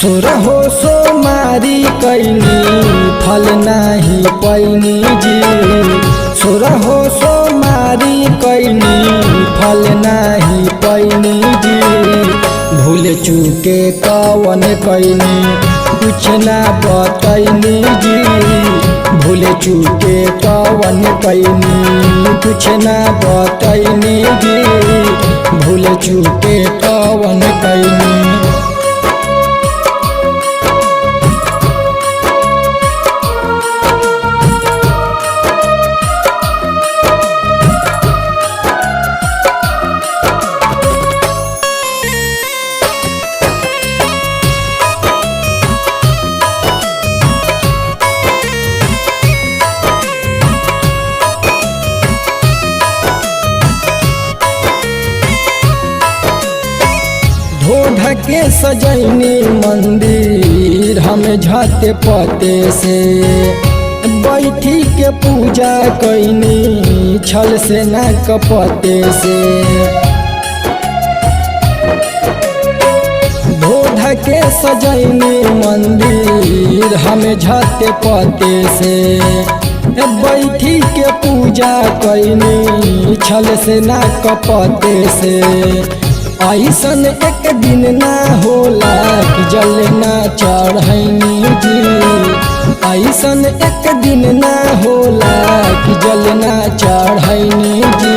सोरहो सोमारी कैनी फल नाही पैनी जी। सोरहो सोमारी कैनी फल नाही पैनी जी। भूल चूके कवन कैनी कुछ ना बतैनी जी। भूल चूके कवन कैनी कुछ ना बतैनी जी। भूल चूके कवन कैनी। ढके सजैनी मंदिर हम झटे पते से। बैठी के पूजा कैनी छल से न कपते से। ढके सजैनी मंदिर हम झटे पते से। बैठी के पूजा कैनी छल से न कपते से। ऐसन एक दिन ना होला कि जल ना चढ़ैनी जी। ऐसन एक दिन ना होला कि जल ना चढ़ैनी जी।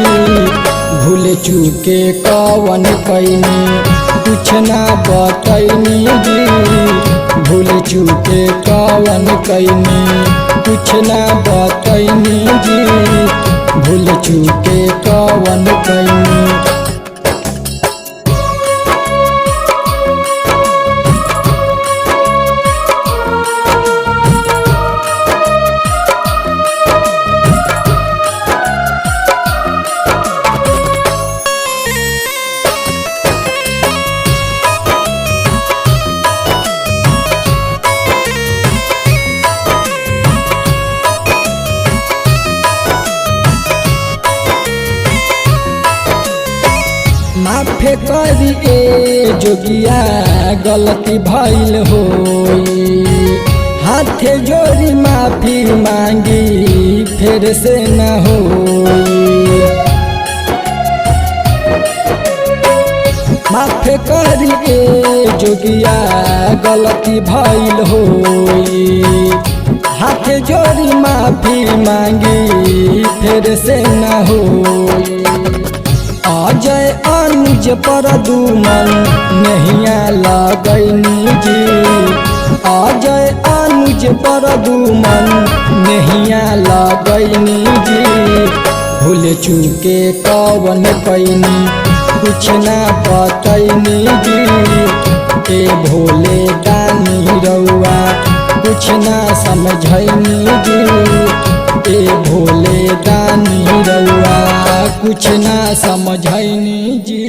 भूल चूके कवन कैनी कुछ ना बतैनी जी। भूल चूके कवन कैनी कुछ ना बतैनी जी। भूल चूके कवन कैनी। माफे करी ए जोगिया गलती भइल होई। हाथे जोड़ी माफी मांगी फिर से न होई। माफे करी ए जोगिया गलती भइल होई। हाथे जोड़ी माफी मांगी फिर से न होई। अजय अनुज पर दुमन नहिया लगैनी जी। अजय अनुज पर दुमन नहिया लगैनी जी। भूल चूके कवन कैनी कुछ ना बतैनी जी। ए भोले दानी रउआ कुछ ना समझैनी जी। ए भोले दानी रउआ कुछ ना समझैनी जी।